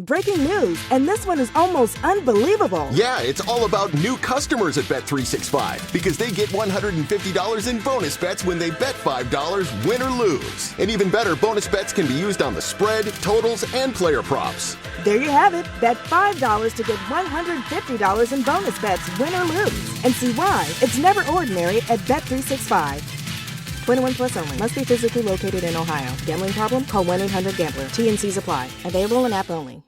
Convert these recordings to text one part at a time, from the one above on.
Breaking news, and this one is almost unbelievable. Yeah, it's all about new customers at Bet365 because they get $150 in bonus bets when they bet $5, win or lose. And even better, bonus bets can be used on the spread, totals, and player props. There you have it. Bet $5 to get $150 in bonus bets, win or lose. And see why it's never ordinary at Bet365. 21 plus only. Must be physically located in Ohio. Gambling problem? Call 1-800-GAMBLER. TNCs apply. Available in app only.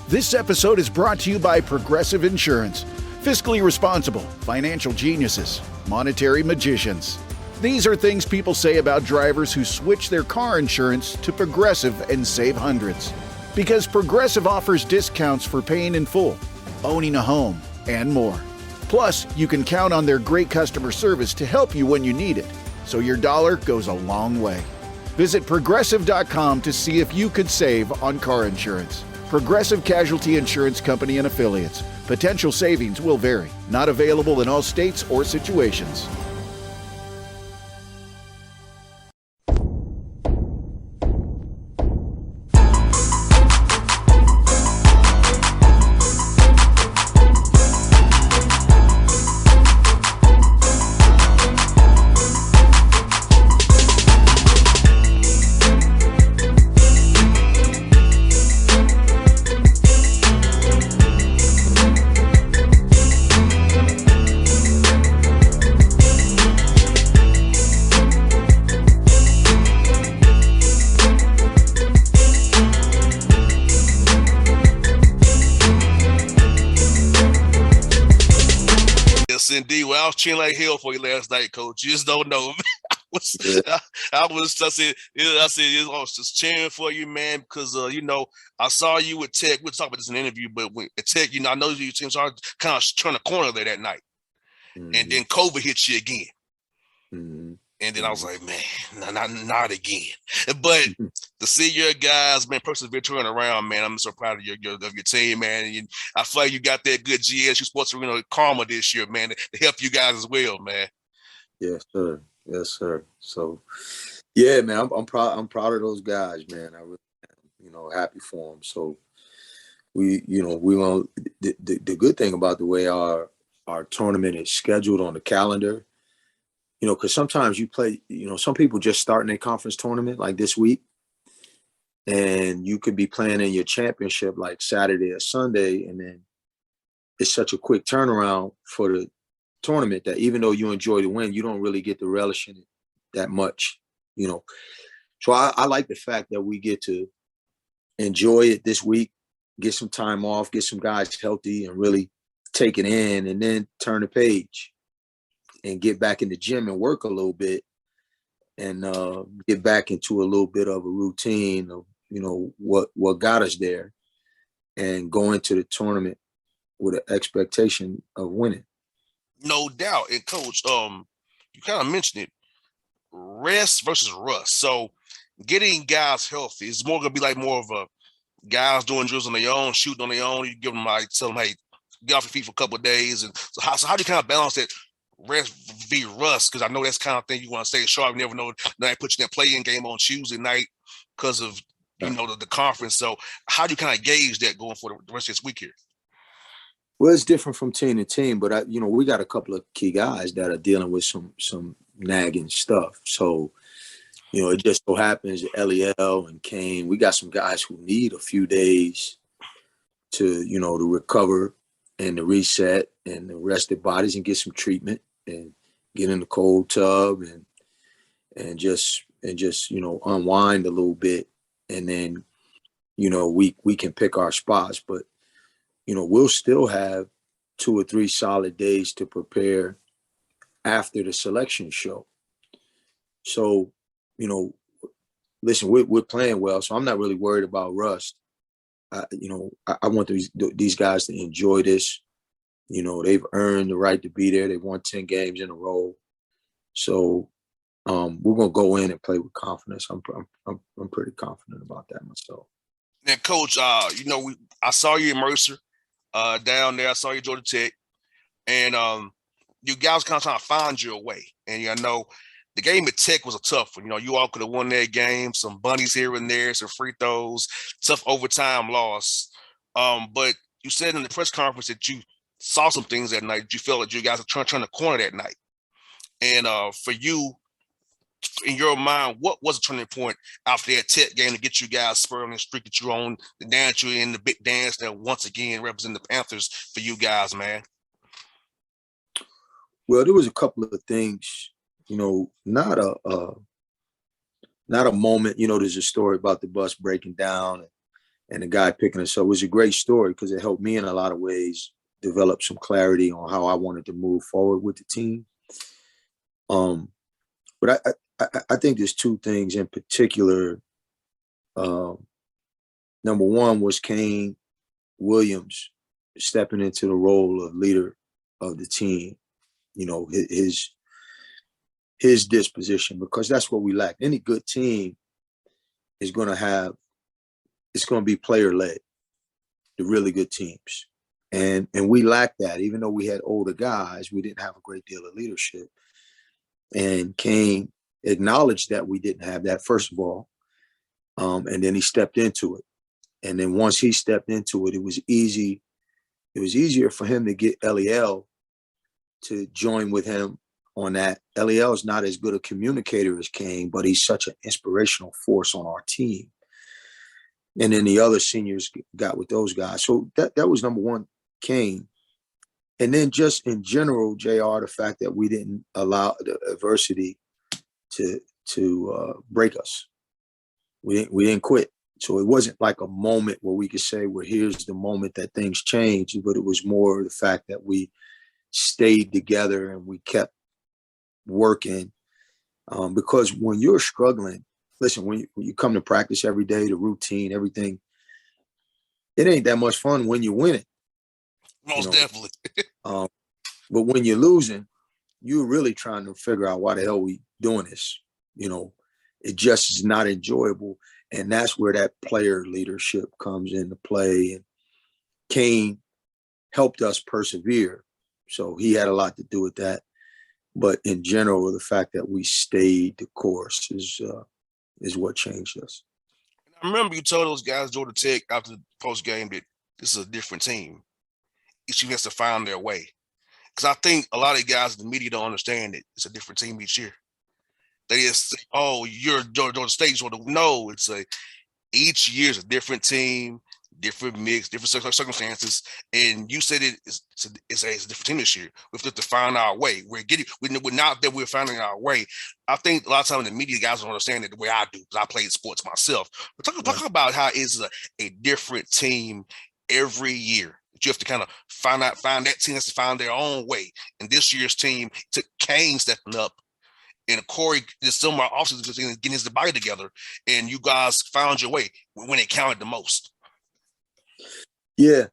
This episode is brought to you by Progressive Insurance. Fiscally responsible, financial geniuses, monetary magicians. These are things people say about drivers who switch their car insurance to Progressive and save hundreds. Because Progressive offers discounts for paying in full, owning a home, and more. Plus, you can count on their great customer service to help you when you need it, so your dollar goes a long way. Visit Progressive.com to see if you could save on car insurance. Progressive Casualty Insurance Company and Affiliates. Potential savings will vary. Not available in all states or situations. Indeed. Well, I was cheering like hell for you last night, Coach. You just don't know. I said, I was just cheering for you, man, because I saw you with Tech. We'll talk about this in the interview, but at Tech, I know your teams are kind of turn a corner there that night, and then COVID hit you again, and then I was like, man, not again. But to see your guys, man, persevere turn around, man, I'm so proud of your team, man. And I feel like you got that good GSU Sports Arena karma this year, man, to help you guys as well, man. Yes, sir. Yes, sir. So, yeah, man, I'm proud. I'm proud of those guys, man. I really am, happy for them. So, we want the good thing about the way our tournament is scheduled on the calendar, because sometimes you play, some people just starting their conference tournament like this week, and you could be playing in your championship like Saturday or Sunday, and then it's such a quick turnaround for the tournament that even though you enjoy the win, you don't really get to relish in it that much, So I like the fact that we get to enjoy it this week, get some time off, get some guys healthy and really take it in, and then turn the page and get back in the gym and work a little bit and get back into a little bit of a routine of, what got us there, and go into the tournament with an expectation of winning. No doubt. And Coach, you kind of mentioned it, rest versus rust. So getting guys healthy is more going to be like more of a guys doing drills on their own, shooting on their own. You give them tell them, hey, get off your feet for a couple of days. And so how do you kind of balance that rest v rust? Because I know that's kind of thing you want to stay sharp. You never know. They put you in that play-in game on Tuesday night because of the conference. So how do you kind of gauge that going for the rest of this week here? Well, it's different from team to team, but we got a couple of key guys that are dealing with some nagging stuff. So, it just so happens that Eliel and Kane, we got some guys who need a few days to recover and to reset and to rest their bodies and get some treatment and get in the cold tub and just unwind a little bit. And then, we can pick our spots, but we'll still have 2 or 3 solid days to prepare after the selection show. So, listen, we're playing well, so I'm not really worried about rust. I want these guys to enjoy this. They've earned the right to be there. They've won 10 games in a row. So we're gonna go in and play with confidence. I'm pretty confident about that myself. And Coach, I saw you in Mercer down there. I saw you at Georgia Tech, and you guys kind of trying to find your way. And the game at Tech was a tough one. You all could have won that game. Some bunnies here and there, some free throws, tough overtime loss. But you said in the press conference that you saw some things that night. You felt that you guys are trying to corner that night. And for you, in your mind, what was a turning point after that Tech game to get you guys spurred on the streak that you're on, the dance you're in, the big dance that once again represent the Panthers for you guys, man? Well, there was a couple of things, not a moment. There's a story about the bus breaking down and the guy picking us up. It was a great story because it helped me in a lot of ways develop some clarity on how I wanted to move forward with the team. But I think there's two things in particular. Number one was Kane Williams stepping into the role of leader of the team. His disposition, because that's what we lack. Any good team is going to be player-led, the really good teams. And we lack that. Even though we had older guys, we didn't have a great deal of leadership. And Kane acknowledged that we didn't have that, first of all. And then he stepped into it. And then once he stepped into it, it was easy. It was easier for him to get Eliel to join with him on that. Eliel is not as good a communicator as Kane, but he's such an inspirational force on our team. And then the other seniors got with those guys. So that was number one, Kane. And then just in general, JR, the fact that we didn't allow the adversity to break us. We didn't quit. So it wasn't like a moment where we could say, well, here's the moment that things changed, but it was more the fact that we stayed together and we kept working. Because when you're struggling, listen, when you come to practice every day, the routine, everything, it ain't that much fun when you're winning. Most definitely. But when you're losing, you're really trying to figure out why the hell we doing this. It just is not enjoyable. And that's where that player leadership comes into play. And Kane helped us persevere. So he had a lot to do with that. But in general, the fact that we stayed the course is what changed us. I remember you told those guys, Georgia Tech, after the post game, that this is a different team. Each team has to find their way. Because I think a lot of guys in the media don't understand that it's a different team each year. They just say, oh, you're Georgia State. No, it's each year is a different team, different mix, different circumstances. And you said it's a different team this year. We have to find our way. We're not that we're finding our way. I think a lot of times the media guys don't understand it the way I do because I played sports myself. But talk about how it's a different team every year. You have to kind of find that team has to find their own way. And this year's team took Kane stepping up, and Corey this summer also getting his body together, and you guys found your way when it counted the most. Yeah,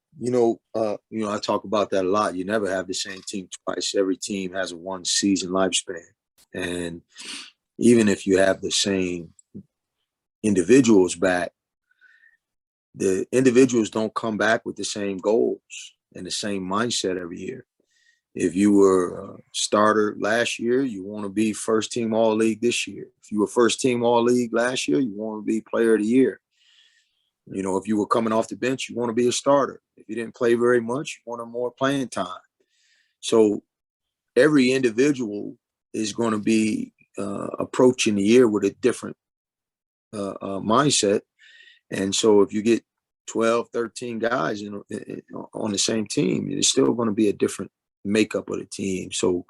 I talk about that a lot. You never have the same team twice. Every team has a one season lifespan, and even if you have the same individuals back, the individuals don't come back with the same goals and the same mindset every year. If you were a starter last year, you want to be first team All-League this year. If you were first team All-League last year, you want to be player of the year. If you were coming off the bench, you want to be a starter. If you didn't play very much, you want more playing time. So every individual is going to be approaching the year with a different mindset. And so if you get 12, 13 guys on the same team, it's still going to be a different makeup of the team. So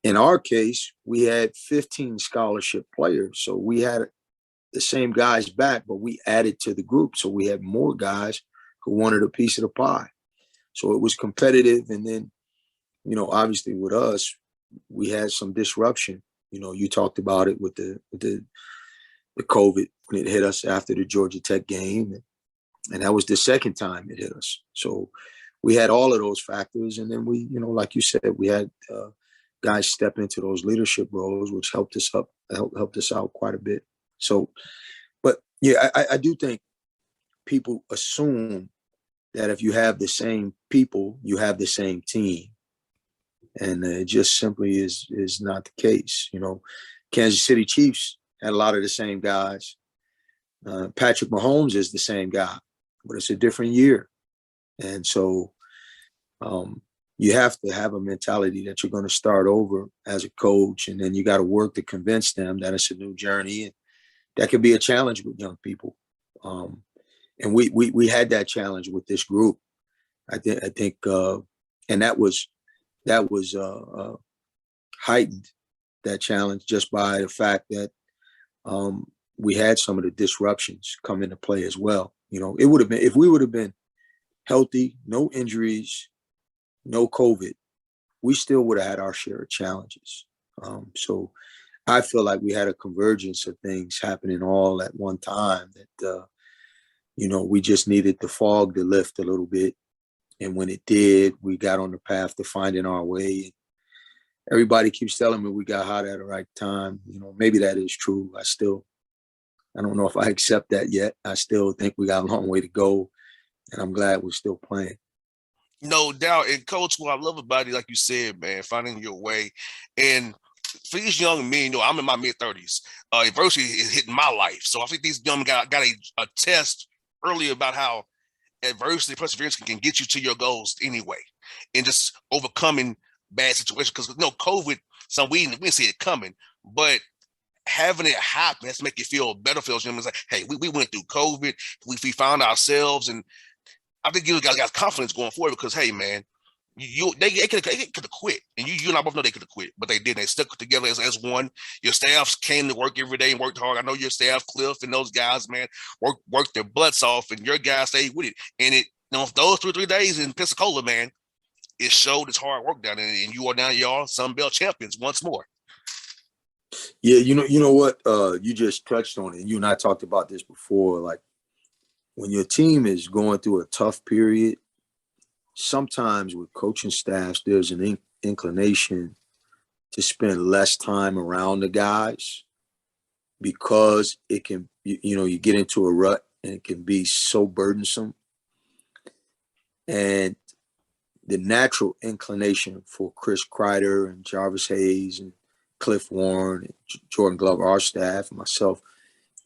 in our case, we had 15 scholarship players. So we had the same guys back, but we added to the group. So we had more guys who wanted a piece of the pie. So it was competitive. And then, obviously with us, we had some disruption. You talked about it with the COVID when it hit us after the Georgia Tech game. And that was the second time it hit us. So we had all of those factors. And then we, like you said, we had guys step into those leadership roles, which helped us out quite a bit. So, but yeah, I do think people assume that if you have the same people, you have the same team. And it just simply is not the case. You know, Kansas City Chiefs had a lot of the same guys. Patrick Mahomes is the same guy, but it's a different year. And so you have to have a mentality that you're going to start over as a coach, and then you got to work to convince them that it's a new journey. And that can be a challenge with young people. And we had that challenge with this group. I think, and that was heightened, that challenge, just by the fact that we had some of the disruptions come into play as well. You know, it would have been, if we would have been healthy, no injuries, no COVID, we still would have had our share of challenges. So I feel like we had a convergence of things happening all at one time that, you know, we just needed the fog to lift a little bit. And when it did, we got on the path to finding our way. Everybody keeps telling me we got hot at the right time. You know, maybe that is true. I don't know if I accept that yet. I still think we got a long way to go, and I'm glad we're still playing. No doubt. And Coach, what I love about it, like you said, man, finding your way. And for these young men, you know, I'm in my mid-30s. Adversity is hitting my life. So I think these young guys got a test earlier about how adversity, perseverance can get you to your goals anyway, and just overcoming bad situations. Because, you know, COVID, so we didn't see it coming, but having it happen has to make you feel better. Feels, you know, it's like, hey, we went through COVID, we found ourselves, and I think you guys got confidence going forward because, hey, man, they could have quit, and you and I both know they could have quit, but they didn't. They stuck together as one. Your staffs came to work every day and worked hard. I know your staff, Cliff, and those guys, man, worked their butts off, and your guys stayed with it. And it, you know, those 3 days in Pensacola, man, it showed its hard work down there, and you are now, y'all, Sun Belt champions once more. Yeah, you know what? You just touched on it. You and I talked about this before. Like, when your team is going through a tough period, sometimes with coaching staffs, there's an inclination to spend less time around the guys because it can, you know, you get into a rut and it can be so burdensome. And the natural inclination for Chris Kreider and Jarvis Hayes and Cliff Warren and Jordan Glover, our staff, and myself,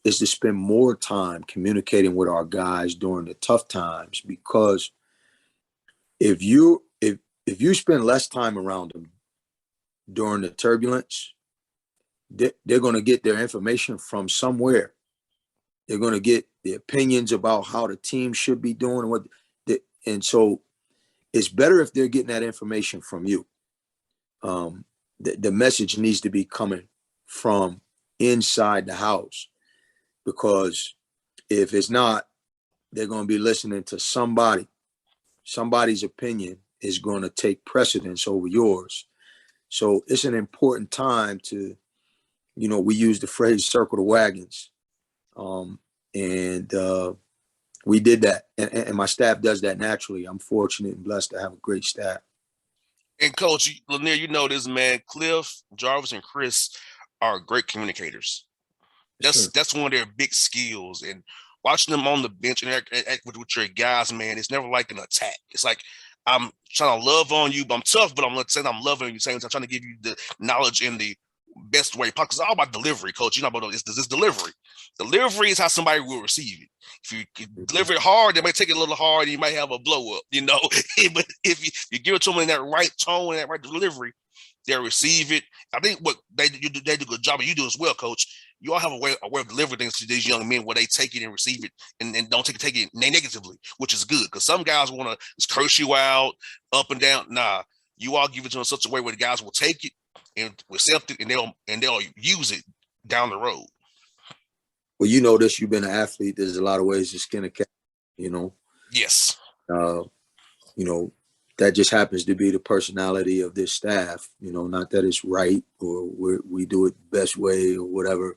is to spend more time communicating with our guys during the tough times, because if you spend less time around them during the turbulence, they're going to get their information from somewhere. They're going to get the opinions about how the team should be doing and so it's better if they're getting that information from you. The message needs to be coming from inside the house. Because if it's not, they're going to be listening to somebody. Somebody's opinion is going to take precedence over yours. So it's an important time to, you know, we use the phrase circle the wagons. And we did that. And my staff does that naturally. I'm fortunate and blessed to have a great staff. And Coach Lanier, you know this, man. Cliff, Jarvis, and Chris are great communicators. That's one of their big skills. And watching them on the bench and act with your guys, man, it's never like an attack. It's like, I'm trying to love on you, but I'm tough, but I'm saying I'm loving you, saying I'm trying to give you the knowledge in the best way possible. It's all about delivery, Coach. You know about this delivery. Delivery is how somebody will receive it. If you deliver it hard, they might take it a little hard, and you might have a blow up, you know. But if you give it to them in that right tone and that right delivery, they'll receive it. I think what they do a good job, and you do as well, Coach. You all have a way of delivering things to these young men where they take it and receive it and don't take it negatively, which is good. Because some guys want to just curse you out, up and down. Nah, you all give it to them in such a way where the guys will take it and accept it, and they'll use it down the road. Well, you know this. You've been an athlete. There's a lot of ways to skin a cat. You know. Yes. You know, that just happens to be the personality of this staff. You know, not that it's right or we do it the best way or whatever.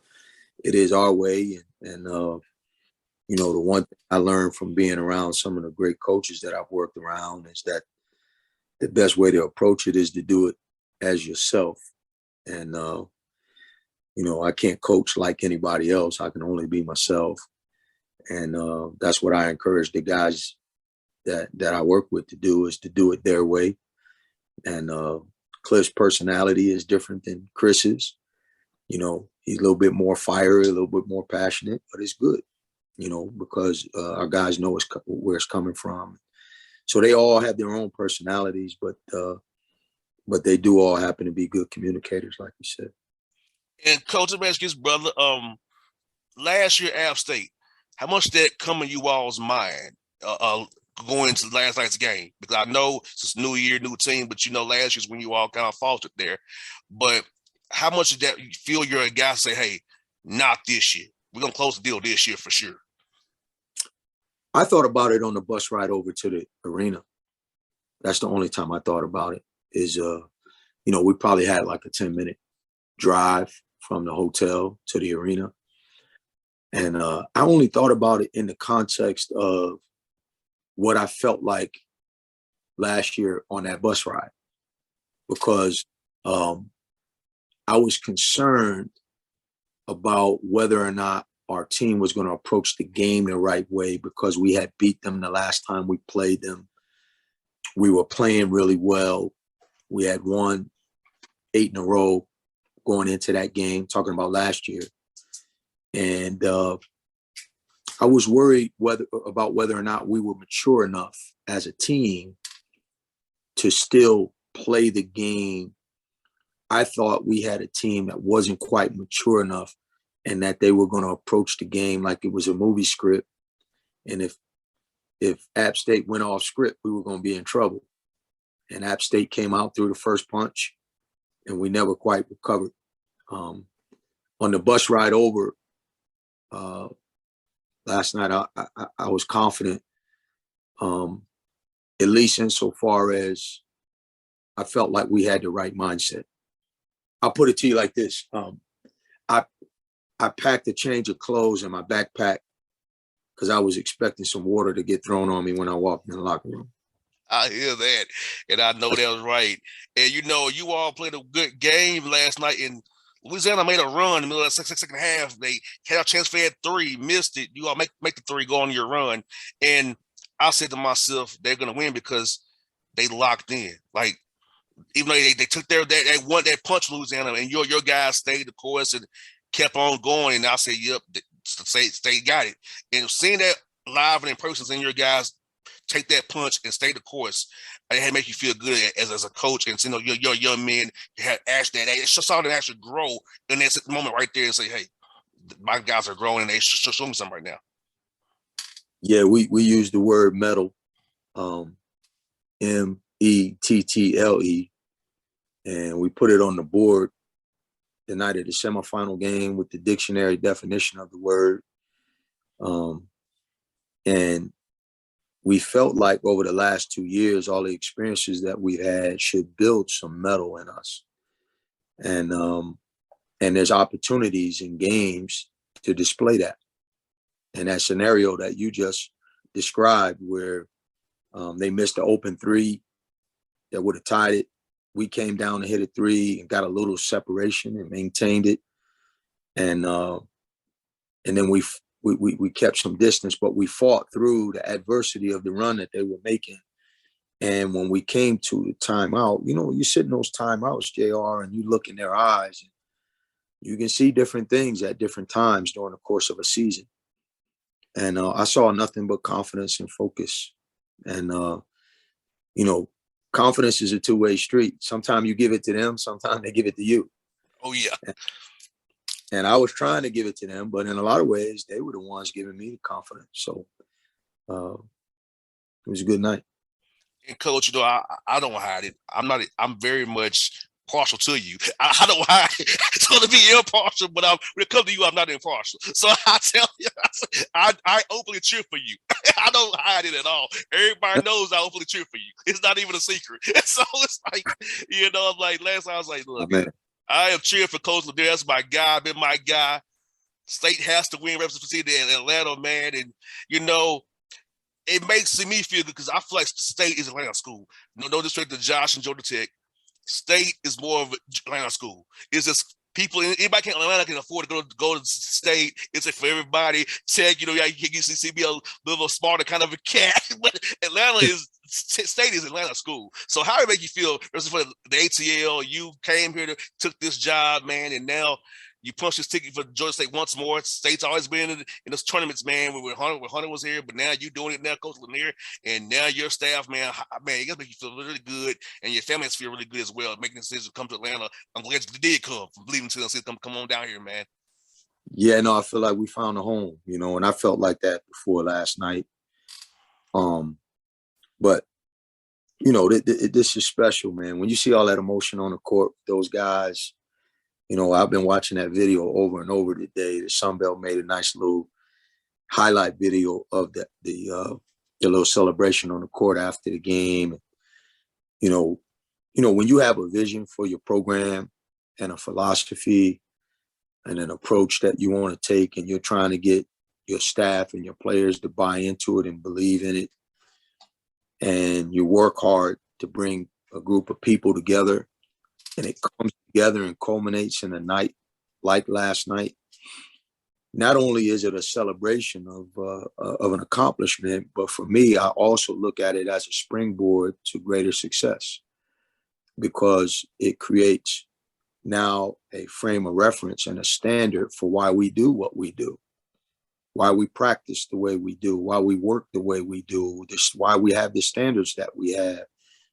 It is our way. And you know, the one thing I learned from being around some of the great coaches that I've worked around is that the best way to approach it is to do it as yourself. And, you know, I can't coach like anybody else. I can only be myself. And that's what I encourage the guys that I work with to do, is to do it their way. And Cliff's personality is different than Chris's. You know, he's a little bit more fiery, a little bit more passionate, but it's good, you know, because our guys know where it's coming from. So they all have their own personalities, but they do all happen to be good communicators, like you said. And Coach, let me ask you this, brother. Last year, App State, how much did that come in you all's mind going into last night's game? Because I know it's a new year, new team, but you know, last year's when you all kind of faltered there. But how much did that you feel you're a guy say, hey, not this year? We're going to close the deal this year for sure. I thought about it on the bus ride over to the arena. That's the only time I thought about it is, you know, we probably had like a 10-minute drive from the hotel to the arena. And I only thought about it in the context of what I felt like last year on that bus ride, because I was concerned about whether or not our team was going to approach the game the right way, because we had beat them the last time we played them. We were playing really well. We had won 8 in a row going into that game, talking about last year. And I was worried about whether or not we were mature enough as a team to still play the game. I thought we had a team that wasn't quite mature enough, and that they were going to approach the game like it was a movie script. And if App State went off script, we were going to be in trouble. And App State came out through the first punch, and we never quite recovered. On the bus ride over last night, I was confident, at least insofar as I felt like we had the right mindset. I'll put it to you like this. I packed a change of clothes in my backpack because I was expecting some water to get thrown on me when I walked in the locker room. I hear that, and I know that was right. And, you know, you all played a good game last night, and Louisiana made a run in the middle of the second half. They had a chance for 3, missed it. You all make the 3, go on your run. And I said to myself, they're going to win because they locked in. Like, even though they took they won that punch, Louisiana, and your guys stayed the course and kept on going. And I said, yep, State got it. And seeing that live and in person, seeing your guys take that punch and stay the course, it had to make you feel good as a coach. And you know, your young men had actually that. It saw them actually grow in that moment right there and say, hey, my guys are growing and they should show me something right now. Yeah, we use the word medal, METTLE, and we put it on the board the night of the semifinal game with the dictionary definition of the word. And we felt like over the last 2 years, all the experiences that we've had should build some metal in us. And there's opportunities in games to display that. And that scenario that you just described where they missed the open 3 that would have tied it. We came down and hit a 3 and got a little separation and maintained it. And then we kept some distance, but we fought through the adversity of the run that they were making. And when we came to the timeout, you know, you sit in those timeouts, JR, and you look in their eyes, and you can see different things at different times during the course of a season. And I saw nothing but confidence and focus. And, you know, confidence is a two-way street. Sometimes you give it to them, sometimes they give it to you. Oh, yeah. And I was trying to give it to them, but in a lot of ways, they were the ones giving me the confidence. So it was a good night. And Coach, you know, I don't hide it. I'm very much partial to you. I don't hide it. It's going to be impartial, but when it comes to you, I'm not impartial. So I tell you, I openly cheer for you. I don't hide it at all. Everybody knows I openly cheer for you. It's not even a secret. So it's like, you know, I'm like, last time I was like, look, I am cheering for Coach Lanier. That's my guy. Been my guy. State has to win representation in Atlanta, man. And, you know, it makes me feel good because I feel like State is Atlanta school. No disrespect to Josh and Georgia Tech. State is more of Atlanta school. It's just people, anybody in Atlanta can afford to go to State. It's for everybody. Tech, you know, you can see me a little smarter kind of a cat. But Atlanta is state is Atlanta school. So how it make you feel versus for the ATL? You came here took this job, man, and now you punched this ticket for Georgia State once more. State's always been in those tournaments, man. When Hunter was here, but now you doing it now, Coach Lanier, and now your staff, man, it gotta make you feel really good, and your family has to feel really good as well. Making the decision to come to Atlanta, I'm glad you did come from leaving Tennessee. Come on down here, man. Yeah, no, I feel like we found a home, and I felt like that before last night. But this is special, man. When you see all that emotion on the court, those guys. I've been watching that video over and over today. The Sunbelt made a nice little highlight video of the little celebration on the court after the game. When you have a vision for your program and a philosophy and an approach that you want to take, and you're trying to get your staff and your players to buy into it and believe in it, and you work hard to bring a group of people together, and it comes together and culminates in a night like last night. Not only is it a celebration of an accomplishment, but for me, I also look at it as a springboard to greater success, because it creates now a frame of reference and a standard for why we do what we do, why we practice the way we do, why we work the way we do, why we have the standards that we have,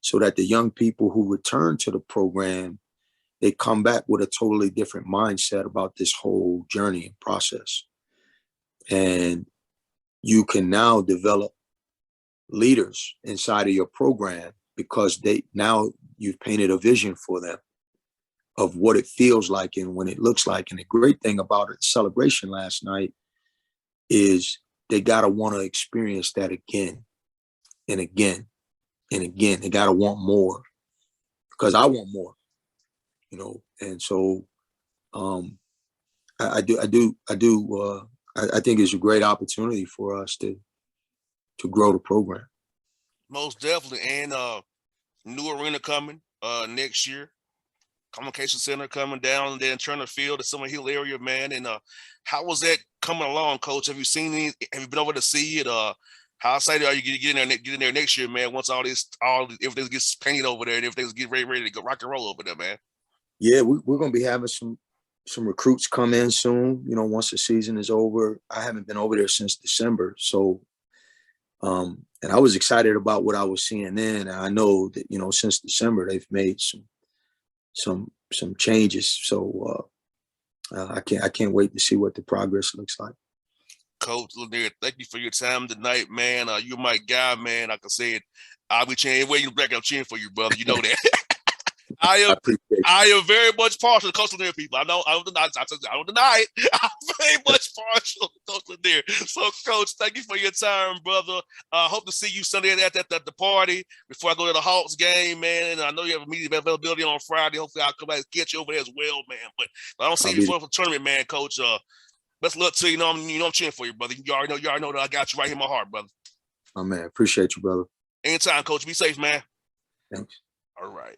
so that the young people who return to the program, they come back with a totally different mindset about this whole journey and process. And you can now develop leaders inside of your program, because now you've painted a vision for them of what it feels like and what it looks like. And the great thing about it, celebration last night, is they got to want to experience that again and again and again. They got to want more, because I want more, and so I think it's a great opportunity for us to grow the program. Most definitely. And new arena coming next year. Communication Center coming down and then Turner Field, the Summer Hill area, man. And how was that coming along, Coach? Have you seen any? Have you been over to see it? How excited are you to get in there next year, man? Once everything gets painted over there and everything's get ready to go rock and roll over there, man. Yeah, we're gonna be having some recruits come in soon. Once the season is over. I haven't been over there since December, so and I was excited about what I was seeing then. And I know that since December they've made some changes. So I can't wait to see what the progress looks like. Coach Lanier, thank you for your time tonight, man. You're my guy, man. Like I said, I'll be cheering. Waiting back, I'm cheering for you, brother. You know that. I am very much partial to Coach Lanier, people. I don't deny it. I'm very much partial to Coach Lanier. So, Coach, thank you for your time, brother. Hope to see you Sunday at the party before I go to the Hawks game, man. And I know you have immediate availability on Friday. Hopefully, I'll come back and catch you over there as well, man. But I don't see you for the tournament, man, Coach. Best of luck to you. I'm cheering for you, brother. You already know that I got you right here in my heart, brother. Oh, man. Appreciate you, brother. Anytime, Coach. Be safe, man. Thanks. All right.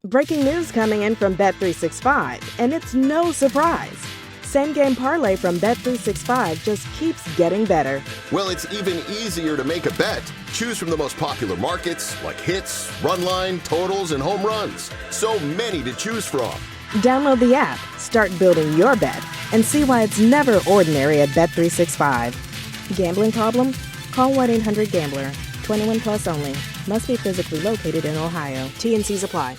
Breaking news coming in from Bet365, and it's no surprise. Same game parlay from Bet365 just keeps getting better. Well, it's even easier to make a bet. Choose from the most popular markets like hits, run line, totals, and home runs. So many to choose from. Download the app, start building your bet, and see why it's never ordinary at Bet365. Gambling problem? Call 1-800-GAMBLER. 21 plus only. Must be physically located in Ohio. T&Cs apply.